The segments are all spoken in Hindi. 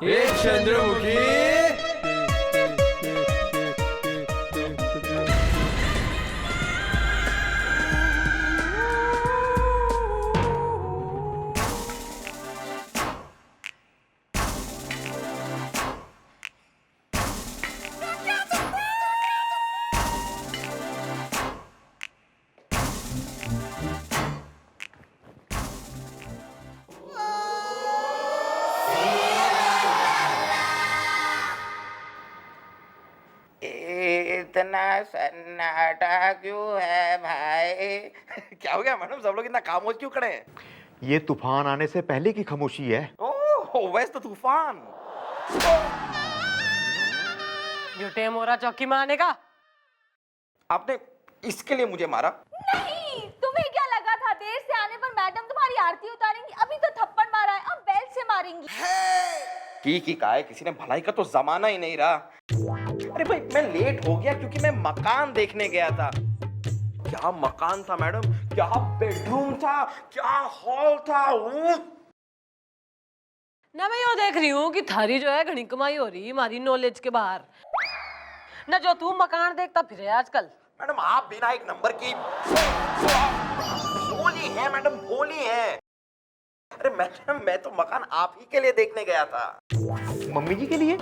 हे चंद्रमुखी। इतना सन्नाटा क्यों है भाई? क्या हो गया मैडम, सब लोग इतना खामोश क्यों खड़े हैं? ये तूफान आने से पहले की खामोशी है। ओह, वैसे तो तूफान। ये टाइम हो रहा चौकी में आने का। आपने इसके लिए मुझे मारा? नहीं, तुम्हें क्या लगा था देर से आने पर मैडम तुम्हारी आरती उतारेंगी? अभी तो थप्पड़ मारा है, अब बेल्ट से मारेंगी। की का है, किसी ने भलाई का तो जमाना ही नहीं रहा। अरे भाई, मैं लेट हो गया क्योंकि मैं मकान देखने गया था। क्या मकान था मैडम, क्या बेडरूम था, क्या हॉल था। ना मैं यो देख रही हूँ कि थारी जो है घनी कमाई हो रही हमारी नॉलेज के बाहर। ना जो तू मकान देखता फिर आजकल। मैडम आप बिना एक नंबर की भोली है मैडम, भोली है। अरे मैडम, मैं तो मकान आप ही के लिए देखने गया था। मम्मी जी के लिए?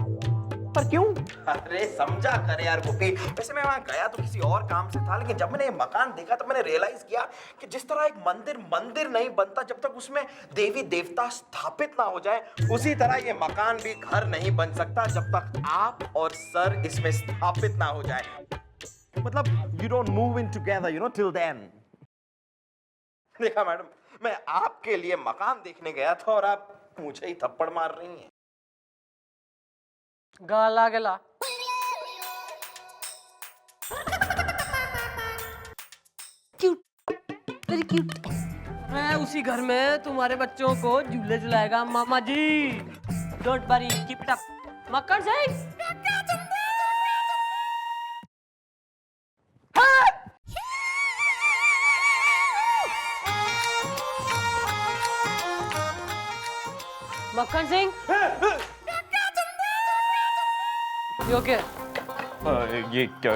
पर क्यों? अरे समझा कर यार गोपी। वैसे मैं वहां गया तो किसी और काम से था, लेकिन जब मैंने ये मकान देखा तो मैंने रियलाइज किया कि जिस तरह एक मंदिर नहीं बनता जब तक उसमें देवी देवता स्थापित ना हो जाए, उसी तरह ये मकान भी घर नहीं बन सकता जब तक आप और सर इसमें स्थापित ना हो जाए। मतलब you don't move in together, you know, till then. देखा मैडम, मैं आपके लिए मकान देखने गया था और आप मुझे ही थप्पड़ मार रही हैं। गाला गला। Cute, very cute. मैं उसी घर में तुम्हारे बच्चों को झूले झुलाएगा मामा जी। Don't worry, keep it up. Makhan Singh. मक्खन सिंह, यो क्या? ये क्या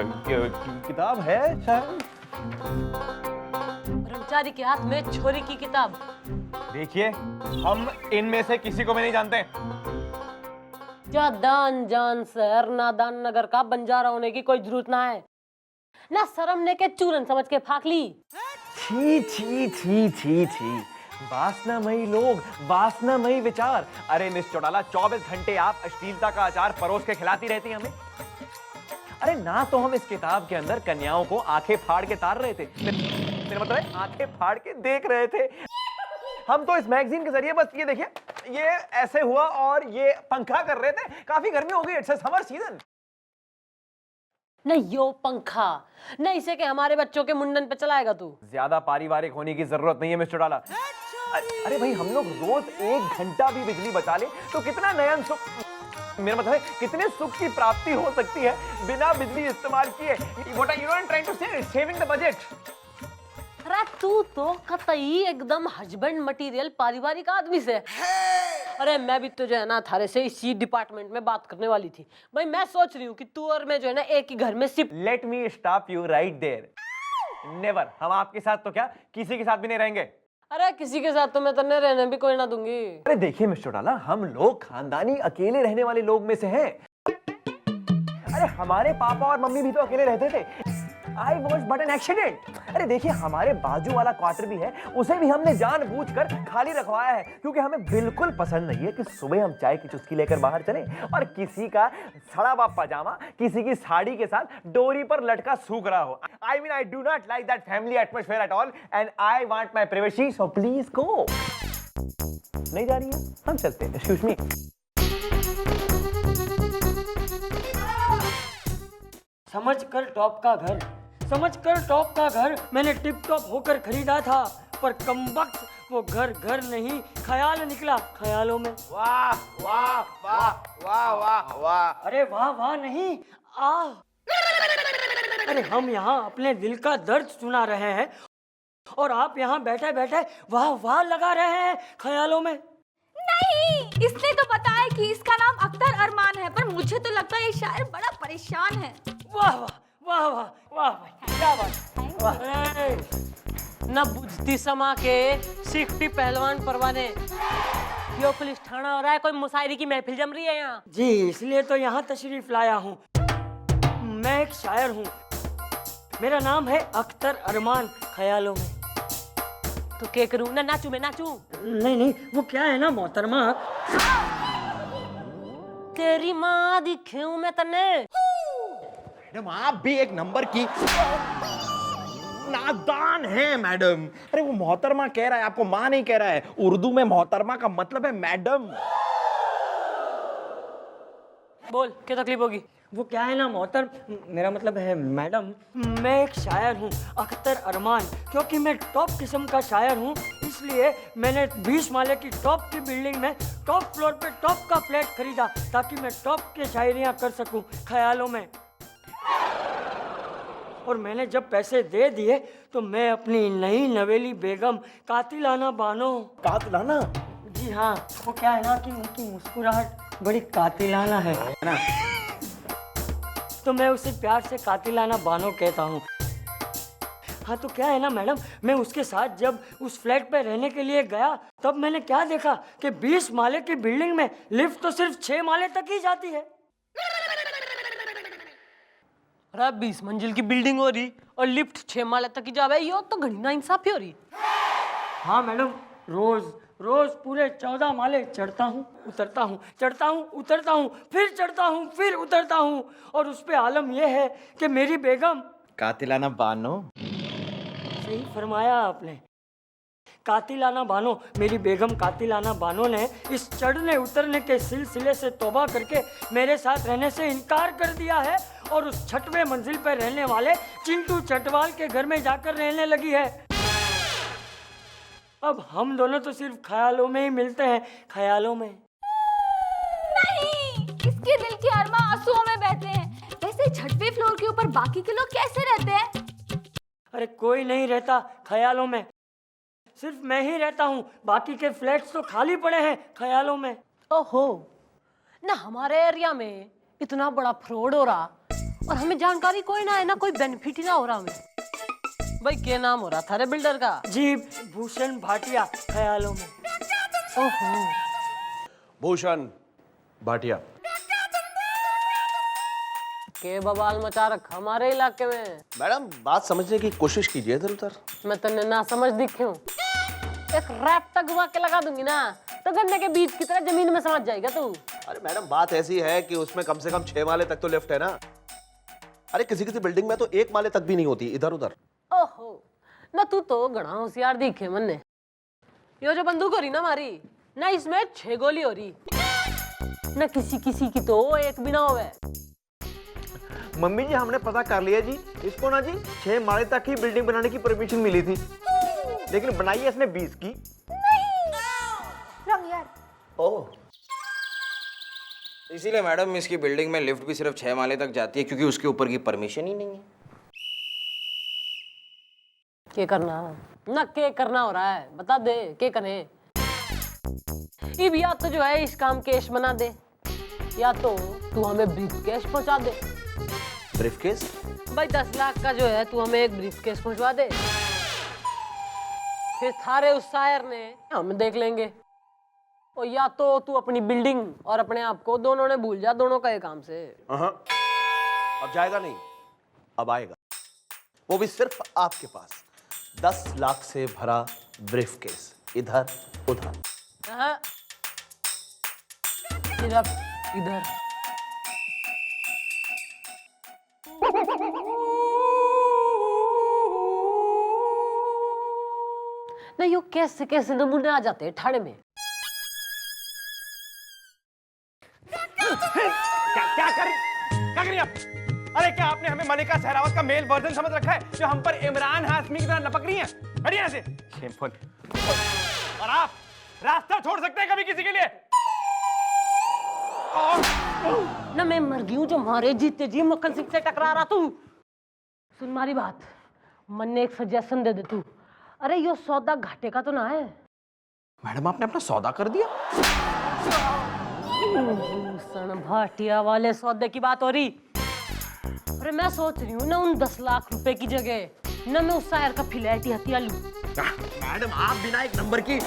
किताब है शायद। ब्रह्मचारी के हाथ में छोरी की किताब। देखिए, हम इनमें से किसी को भी नहीं जानते। क्या दान जान शहर नादान नगर का बंजारा होने की कोई जरूरत ना है। ना शर्म ने के चूरन समझ के फाक ली। छी छी छी छी छी, वासनामयी लोग, वासनामयी विचार। अरे मिस चौटाला, 24 घंटे आप अश्लीलता का अचार परोस के खिलाती रहती हैं हमें। अरे ना तो हम इस किताब के अंदर कन्याओं को आंखें फाड़ के तार रहे थे, मेरा मतलब है आंखें फाड़ के देख रहे थे। हम तो इस मैगजीन के जरिए बस ये देखिए, ये ऐसे हुआ और ये पंखा कर रहे थे। काफी गर्मी हो गई, इट्स अ समर सीजन। नहीं यो पंखा, नहीं इसे के हमारे बच्चों के मुंडन पे चलाएगा तू। ज्यादा पारिवारिक होने की जरूरत नहीं है मिस चौटाला। अरे भाई, हम लोग रोज 1 घंटा भी बिजली बचा ले तो कितना नयन सुख, मेरा मतलब है कितने सुख की प्राप्ति हो सकती है बिना बिजली इस्तेमाल किए। What are you trying to say? Saving the budget. अरे तू तो कतई एकदम हस्बैंड मटेरियल पारिवारिक आदमी से। अरे मैं भी तो जो है ना थारे से इसी डिपार्टमेंट में बात करने वाली थी। भाई मैं सोच रही हूँ कि तू और मैं जो है ना एक ही घर में shift. Let me stop you right there. Never. हम आपके साथ तो क्या किसी के साथ भी नहीं रहेंगे। अरे किसी के साथ तो मैं तन्ने रहने भी कोई ना दूंगी। अरे देखिए मिस चौटाला, हम लोग खानदानी अकेले रहने वाले लोग में से हैं। अरे हमारे पापा और मम्मी भी तो अकेले रहते थे। I was but an accident. अरे देखिए, हमारे बाजू वाला क्वार्टर भी है, उसे भी हमने जानबूझकर खाली रखवाया है क्योंकि हमें बिल्कुल पसंद नहीं है कि सुबह हम चाय की चुस्की लेकर बाहर चलें और किसी का सड़ा हुआ पजामा किसी की साड़ी के साथ डोरी पर लटका सूख रहा हो। I mean, I do not like that family atmosphere at all and I want my privacy, so please go. नहीं जा रही है? हम चलते हैं। Excuse me. समझकर टॉप का घर, समझकर टॉप का घर मैंने टिप टॉप होकर खरीदा था, पर कमबख्त वो घर घर नहीं ख्याल निकला ख्यालों में। वाह वाह वाह वाह वाह वाह। अरे वाह वाह नहीं, अरे हम यहाँ अपने दिल का दर्द सुना रहे हैं और आप यहाँ बैठे बैठे वाह वाह लगा रहे हैं ख्यालों में। नहीं, इसने तो बताया कि इसका नाम अख्तर अरमान है, पर मुझे तो लगता है ये शायर बड़ा परेशान है। वाह वाह वाह वाह वाह भाई, क्या बात, वाह। ए, न बुझती समा के सिखटी पहलवान परवाने। यो पुलिस थाना हो रहा है, कोई मुशायरी की महफिल जम रही है यहाँ। जी इसलिए तो यहाँ तशरीफ लाया हूँ। मैं एक शायर हूँ, मेरा नाम है अख्तर अरमान ख्यालों में। तो क्या करूँ ना, नाचू मैं नाचू? नहीं नहीं, वो क्या है ना मोहतरमा, तेरी माँ दिखूं मैं तने। मैडम आप भी एक नंबर की नादान है मैडम। अरे वो मोहतरमा कह रहा है, आपको माँ नहीं कह रहा है। उर्दू में मोहतरमा का मतलब है मैडम। बोल क्या तकलीफ होगी? वो क्या है ना मोहतरम, मेरा मतलब है मैडम, मैं एक शायर हूँ अख्तर अरमान। क्योंकि मैं टॉप किस्म का शायर हूँ, इसलिए मैंने 20 माले की टॉप की बिल्डिंग में टॉप फ्लोर पे टॉप का फ्लैट खरीदा, ताकि मैं टॉप के शायरियाँ कर सकूँ ख्यालों में। और मैंने जब पैसे दे दिए तो मैं अपनी नई नवेली बेगम कातिलाना बानो। कातिलाना? जी हाँ, वो क्या है ना कि उनकी मुस्कुराहट बड़ी कातिलाना है ना, तो मैं उसे प्यार से कातिलाना बानो कहता हूँ। हाँ तो क्या है ना मैडम, मैं उसके साथ जब उस फ्लैट पे रहने के लिए गया, तब मैंने क्या देखा कि 20 माले की बिल्डिंग में लिफ्ट तो सिर्फ 6 माले तक ही जाती है। अरे 20 मंजिल की बिल्डिंग हो रही और लिफ्ट 6 माले तक ही जावे, यो तो घड़ी ना इंसाफी हो रही। हाँ मैडम, रोज रोज पूरे 14 माले चढ़ता हूँ उतरता हूँ, चढ़ता हूँ उतरता हूँ, फिर चढ़ता हूँ फिर उतरता हूँ, और उस पे आलम यह है कि मेरी बेगम। कातिलाना बानो? सही फरमाया आपने, कातिलाना बानो। मेरी बेगम कातिलाना बानो ने इस चढ़ने उतरने के सिलसिले से तौबा करके मेरे साथ रहने से इनकार कर दिया है, और उस 6वें मंजिल पर रहने वाले चिंटू चटवाल के घर में जाकर रहने लगी है। अब हम दोनों तो सिर्फ ख्यालों में ही मिलते हैं, ख्यालों में। नहीं, इसके दिल के अरमा आंसुओं में बहते हैं। वैसे 6वें फ्लोर के ऊपर बाकी के लोग कैसे रहते हैं? अरे कोई नहीं रहता ख्यालों में, सिर्फ मैं ही रहता हूँ। बाकी के फ्लैट्स तो खाली पड़े हैं ख्यालों में। ओहो, ना हमारे एरिया में इतना बड़ा फ्रॉड हो रहा और हमें जानकारी कोई ना है, ना कोई बेनिफिट ही ना हो रहा हमें। भाई क्या नाम हो रहा था रे बिल्डर का? जी भूषण भाटिया ख्यालों में। ओहो, भूषण भाटिया। के बवाल मचा रखा हमारे इलाके में। मैडम बात समझने की कोशिश कीजिए इधर उधर। मैं तन्ने ना समझ दिखूं, एक रैप तक घुमा के लगा दूंगी ना, तो गन्ने के बीज की तरह जमीन में समझ जाएगा तू। अरे मैडम बात ऐसी है कि उसमें कम से कम 6 माले तक तो लिफ्ट है ना। अरे किसी किसी बिल्डिंग में तो 1 माले तक भी नहीं होती, इधर उधर। ओहो, ना तू तो घना होशियार दिखे मन्ने। यो जो बंदूक हो रही ना हमारी, ना इसमें 6 गोली हो रही, ना किसी किसी की तो एक भी ना होवे। मम्मी जी हमने पता कर लिया जी, इसको ना जी 6 माले तक ही बिल्डिंग बनाने की परमिशन मिली थी, लेकिन बनाई है इसने 20 की। रंग यार। ओह, इसीलिए मैडम इसकी बिल्डिंग में लिफ्ट भी सिर्फ 6 माले तक जाती है, क्योंकि उसके ऊपर की परमिशन ही नहीं है। क्या करना ना, क्या करना हो रहा है बता दे, क्या करें? अब या तो जो है इस काम केस बना दे, या तो तू हमें ब्रीफ केस पहुंचा दे। ब्रीफकेस? भाई 10 लाख का जो है तू हमें एक ब्रीफ केस पहुंचवा दे, फिर थारे उस शायर ने हम देख लेंगे। और या तो तू अपनी बिल्डिंग और अपने आप को दोनों ने भूल जा, दोनों का एक काम से। अब जाएगा नहीं, अब आएगा, वो भी सिर्फ आपके पास 10 लाख से भरा ब्रीफकेस, इधर उधर। हाँ, सिर्फ इधर। नहीं यो कैसे कैसे नमूने आ जाते हैं ठाणे में। क्या करें आप? अरे क्या आपने हमें मलिका सहरावत का मेल वर्जन समझ रखा है, जो हम पर इमरान हाशमी की तरह लपक रही हैं? हटिए यहाँ से। शेमफुल। और आप रास्ता छोड़ सकते हैं कभी किसी के लिए? ना मैं मर गई हूँ जो मारे जीते जी मक्खन सिंह से टकरा रहा तू। सुन मारी बात, मन ने एक सजेशन दे दे तू। अरे यो सौदा घाटे का तो ना है, मैडम आपने अपना सौदा कर दिया? भूषण भाटिया वाले सौदे की बात हो रही। अरे मैं सोच रही हूँ ना उन 10 लाख रुपए की जगह ना मैं उस शायर का फ्लैट ही हथिया लूं। मैडम आप बिना एक नंबर की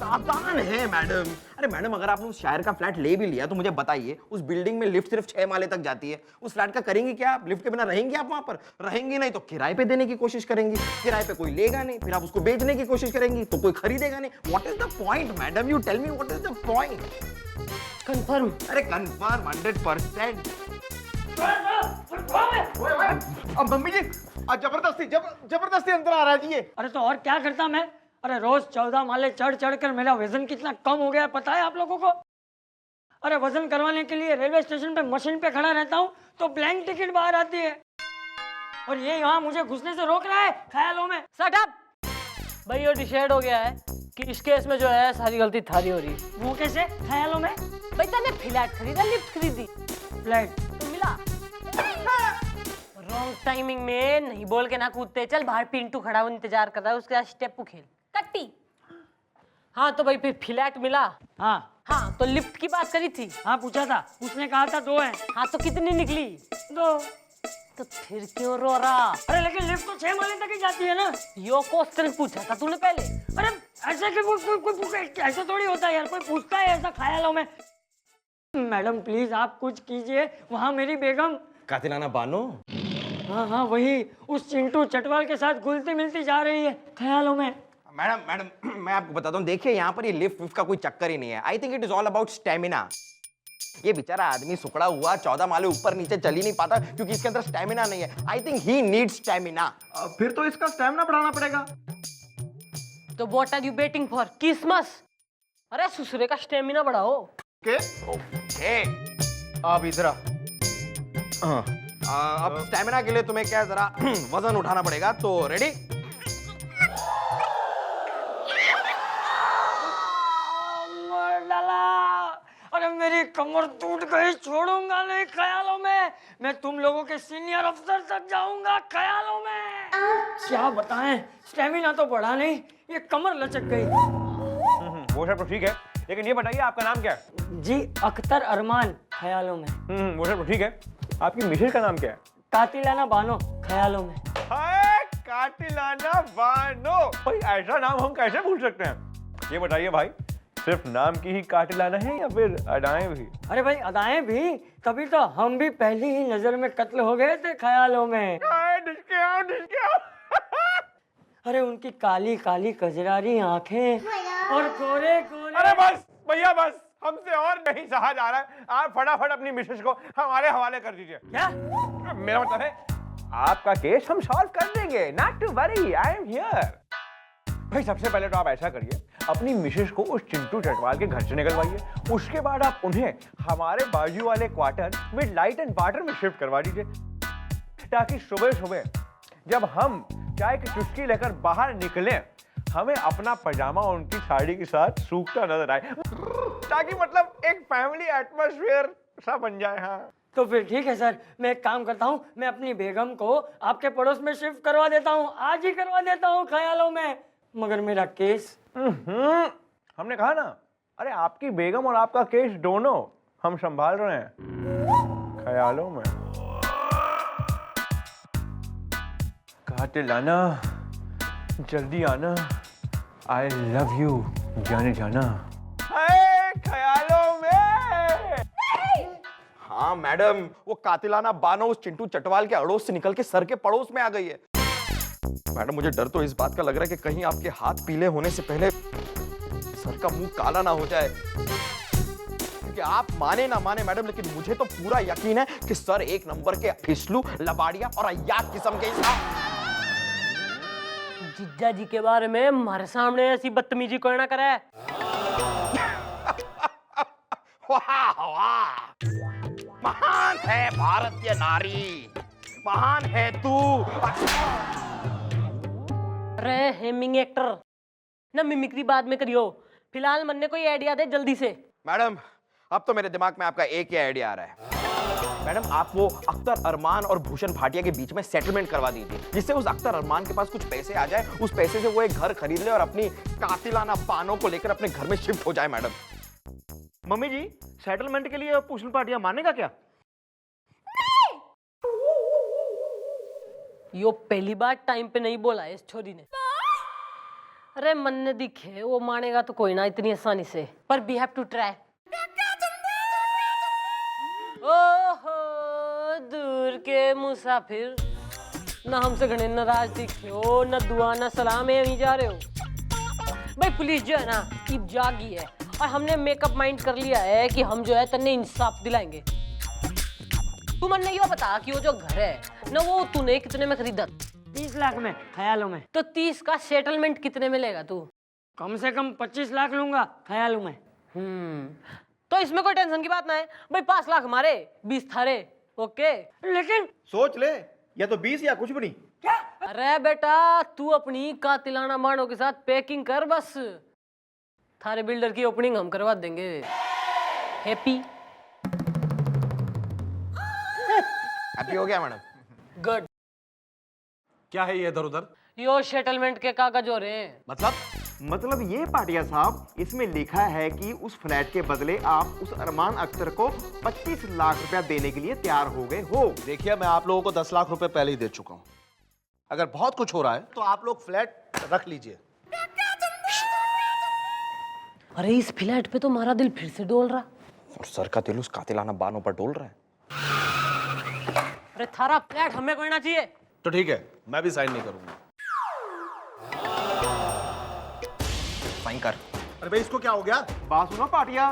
नादान है मैडम। अरे मैडम अगर आपने उस शायर का फ्लैट ले भी लिया तो मुझे बताइए, उस बिल्डिंग में लिफ्ट सिर्फ 6 माले तक जाती है। उस फ्लैट का करेंगी क्या आप? लिफ्ट के बिना रहेंगी आप वहां पर? रहेंगी नहीं तो किराए पे देने की कोशिश करेंगी, किराए पे कोई लेगा नहीं, फिर आप उसको बेचने की कोशिश करेंगी तो कोई खरीदेगा नहीं। What is the point madam? You tell me what is the point? Confirm? अरे कंफर्म 100%। अब मम्मी जी जबरदस्ती अंदर आ रहा है जी ये। अरे तो और क्या करता मैं? अरे रोज 14 माले चढ़ चढ़ कर मेरा वजन कितना कम हो गया है पता है आप लोगों को? अरे वजन करवाने के लिए रेलवे स्टेशन पे मशीन पे खड़ा रहता हूँ तो ब्लैंक टिकट बाहर आती है और ये यहाँ मुझे घुसने से रोक रहा है ख्यालों में। Shut up! भाई ये डिसाइड हो गया है कि इस केस में जो है सारी गलती थारी हो रही है। वो कैसे? ख्यालों में? भाई तने फ्लैट खरीदा लिफ्ट खरीदी? फ्लैट तो मिला। रॉन्ग टाइमिंग में नहीं बोल के ना कूदते। चल बाहर पिंटू खड़ा हुआ इंतजार कर रहा है, उसके साथ स्टेप खेल। कट्टी। हाँ तो भाई फिर फ्लैट मिला। हाँ तो लिफ्ट की बात करी थी। हाँ पूछा था, उसने कहा था 2 हैं। हाँ तो कितनी निकली? 2। तो फिर क्यों रो रहा? अरे लेकिन लिफ्ट तो 6 माले तक ही जाती है ना। यो क्वेश्चन पूछा था तूने पहले। अरे ऐसे कि ऐसा थोड़ी होता है यार, कोई पूछता है ऐसा ख्यालों में? मैडम प्लीज आप कुछ कीजिए, वहाँ मेरी बेगम कातिलाना बानो। हाँ वही उस चिंटू चटवाल के साथ घुलती मिलती जा रही है ख्यालों में। मैडम मैं आपको बताता हूँ, देखिए यहाँ पर ये लिफ्ट का कोई चक्कर ही नहीं है। I think it is all about stamina. ये बेचारा आदमी सुकड़ा हुआ 14 माले ऊपर नीचे चल ही नहीं पाता क्योंकि इसके अंदर स्टेमिना नहीं है। I think he needs stamina. फिर तो इसका स्टैमिना बढ़ाना पड़ेगा। तो what are you waiting for? Christmas? अरे ससुरे का स्टेमिना बढ़ाओ। ओके अब इधर अब स्टेमिना के लिए तुम्हें क्या जरा वजन उठाना पड़ेगा। तो रेडी? अरे मेरी कमर टूट गई, छोड़ूंगा नहीं ख्यालों में। मैं तुम लोगों के सीनियर अफसर तक जाऊंगा ख्यालों में। क्या बताएं, स्टेमिना तो बढ़ा नहीं, ये कमर लचक गई। वो सब तो ठीक है, लेकिन ये बताइए आपका नाम क्या है? जी अख्तर अरमान ख्यालों में। वो सब तो ठीक है, आपकी मिसेज का नाम क्या है? कातिलाना बानो ख्यालों में। हाय कातिलाना बानो, भाई ऐसा नाम हम कैसे भूल सकते हैं? ये बताइए भाई, सिर्फ नाम की ही कातिलाना है या फिर अदाएं भी? अरे भाई अदाएं भी, तभी तो हम भी पहली ही नजर में कत्ल हो गए थे ख्यालों में। अरे उनकी काली काली कजरारी आंखें और गोरे गोरे। अरे बस भैया बस, हमसे और नहीं सहा जा रहा है। आप फटाफट अपनी मिसेज को हमारे हवाले कर दीजिए। क्या? मेरा मतलब है आपका केस हम सॉल्व कर देंगे, not to worry, I am here. भाई सबसे पहले तो आप ऐसा करिए, अपनी मिसेज को उस चिंटू चटवाल के घर से निकलवाइए। उसके बाद आप उन्हें हमारे बाजू वाले quarter with light and water में शिफ्ट करवा दीजिए, ताकि सुबह सुबह जब हम चाय की चुस्की लेकर बाहर निकलें हमें अपना पजामा उनकी साड़ी के साथ सूखता नजर आए, ताकि मतलब एक फैमिली एटमॉस्फेयर सा बन जाए। हाँ तो फिर ठीक है सर, मैं एक काम करता हूँ, मैं अपनी बेगम को आपके पड़ोस में शिफ्ट करवा देता हूँ, आज ही करवा देता हूँ ख्यालों में। मगर मेरा केस? हमने कहा ना, अरे आपकी बेगम और आपका केस दोनों हम संभाल रहे हैं ख्यालों में। कातिलाना जल्दी आना, आई लव यू जाने जाना। ख्यालों में। हाँ मैडम, वो कातिलाना बानो उस चिंटू चटवाल के अड़ोस से निकल के सर के पड़ोस में आ गई है। मैडम मुझे डर तो इस बात का लग रहा है कि कहीं आपके हाथ पीले होने से पहले सर का मुंह काला ना हो जाए। क्योंकि आप माने ना माने मैडम, लेकिन मुझे तो पूरा यकीन है कि सर एक नंबर के फिसलू, लबाड़िया और अय्याश किस्म के इंसान। जिज्जा जी के बारे में हमारे सामने ऐसी बदतमीजी कोई ना करे। वाह वाह, महान है भारतीय नारी, महान है तू। अरे हेमिंग एक्टर ना, मिमिक्री बाद में करियो, फिलहाल मन ने कोई आइडिया दे जल्दी से। मैडम अब तो मेरे दिमाग में आपका एक ही आइडिया आ रहा है। मैडम आप वो अख्तर अरमान और भूषण भाटिया के बीच में सेटलमेंट करवा दीजिए, जिससे उस अख्तर अरमान के पास कुछ पैसे आ जाए, उस पैसे से वो एक घर खरीद ले और अपनी कातिलाना बानों को लेकर अपने घर में शिफ्ट हो जाए। मैडम मम्मी जी, सेटलमेंट के लिए भूषण भाटिया मानेगा क्या? यो पहली बार टाइम पे नहीं बोला है इस छोरी ने। अरे मन ने दिखे वो मानेगा तो कोई ना इतनी आसानी से, पर वी हैव टू ट्राई। ओहो दूर के मुसाफिर, ना हमसे घने नाराज दिखे हो, ना दुआ ना सलाम है, यहीं जा रहे हो। भाई पुलिस जो है ना ईद जागी है और हमने मेकअप माइंड कर लिया है कि हम जो है तन्ने इंसाफ दिलाएंगे। तू मन नहीं बता कि वो जो घर है ना वो तूने कितने में खरीदा? 30 लाख में, ख्यालों में। तो 30 का सेटलमेंट कितने में लेगा तू? कम से कम 25 लाख लूंगा ख्यालों में। तो इसमें कोई टेंशन की बात ना है भाई, 5 लाख हमारे 20 थारे। ओके लेकिन सोच ले, या तो 20 या कुछ भी नहीं। अरे बेटा तू अपनी कातिलाना बाणों के साथ पैकिंग कर, बस थारे बिल्डर की ओपनिंग हम करवा देंगे। हैप्पी हैप्पी हो गया मैडम? गुड। क्या है ये इधर उधर? यो सेटलमेंट के कागज हो रहे हैं। मतलब ये पाटिया साहब, इसमें लिखा है कि उस फ्लैट के बदले आप उस अरमान अख्तर को 25 लाख रुपया देने के लिए तैयार हो गए हो। देखिए मैं आप लोगों को 10 लाख रुपए पहले ही दे चुका हूं। अगर बहुत कुछ हो रहा है तो आप लोग फ्लैट रख लीजिए। अरे इस फ्लैट पे तो हमारा दिल फिर से डोल रहा। और सर का दिल उस कातिलाना बानों पर डोल रहा है। अरे थारा फ्लैट हमें करना चाहिए। तो ठीक है, मैं भी साइन नहीं करूंगा। साइन कर। अरे भाई इसको क्या हो गया? बात सुनो पाटिया,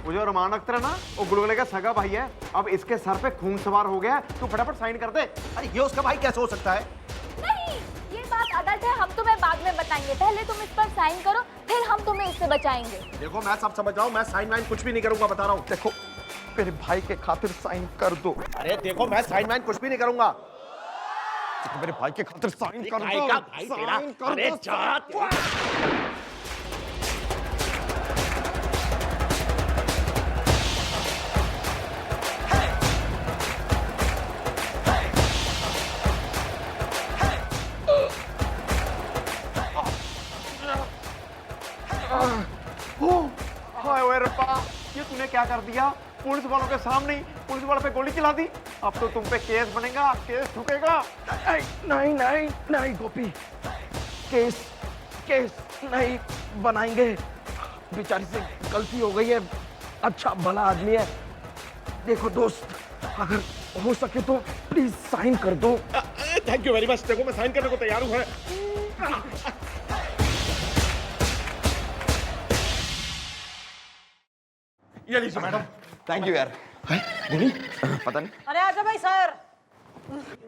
वो जो अरमान अख्तर है ना, वो गुलगुले का सगा भाई है। अब इसके सर पे खून सवार हो गया, तू फटाफट साइन कर दे। अरे ये उसका भाई कैसे हो सकता है? नहीं, ये बात अदालत है, हम तुम्हें बाद में बताएंगे। पहले तुम इस पर साइन करो, फिर हम तुम्हें इससे बचाएंगे। देखो मैं सब समझ रहा हूँ, मैं साइन वाइन कुछ भी नहीं करूंगा, बता रहा हूँ। देखो मेरे भाई के खातिर साइन कर दो। अरे देखो मैं साइन वाइन कुछ भी नहीं करूंगा। तो मेरे भाई के खातिर साइन कर भाई दो। का भाई तेरा। साइन कर अरे दो। जा हाय ओए रब्बा, ये तूने क्या कर दिया? पुलिस वालों के सामने ही पुलिस वालों पे गोली चला दी। अब तो तुम पे केस बनेगा, केस ठुकेगा। नहीं नहीं नहीं गोपी, केस केस नहीं बनाएंगे। बेचारी से गलती हो गई है, अच्छा भला आदमी है। देखो दोस्त, अगर हो सके तो प्लीज साइन कर दो। Thank you very much. देखो मैं साइन करने को तैयार हूँ। ये लीजिए मैडम। थैंक यू यार। पता नहीं। अरे आजा भाई सर।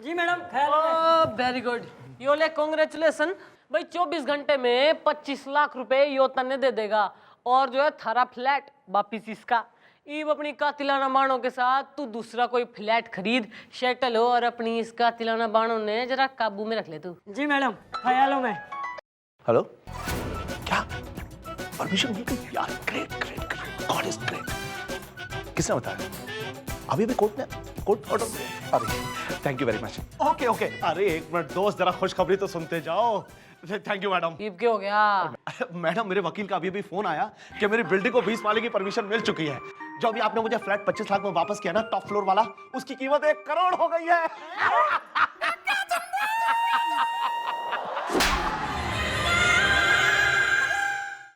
जी मैडम, ख्यालों में। वेरी गुड, यो ले कांग्रेचुलेशन भाई। 24 घंटे में 25 लाख रुपए यो तन्ने दे देगा और जो है थारा फ्लैट वापिस इसका। ईब अपनी कातिलाना बाणों के साथ तू दूसरा कोई फ्लैट खरीद, सेटल हो और अपनी इस कातिलाना बाणों ने जरा काबू में रख ले तू। जी मैडम, ख्यालों में। हेलो, क्या परमिशन मिल गई यार? Great great great, God is great. किसने बताया? अभी भी कोर्ट ऑर्डर। अरे thank you very much. Okay okay. अरे एक मिनट दोस्त, जरा खुशखबरी तो सुनते जाओ। Thank you madam. ईब क्या हो गया? मैडम मेरे वकील का अभी फोन आया कि मेरी बिल्डिंग को 20 माले की परमिशन मिल चुकी है। जो अभी आपने मुझे फ्लैट 25 लाख में वापस किया ना, टॉप फ्लोर वाला, उसकी कीमत 1 करोड़ हो गई है।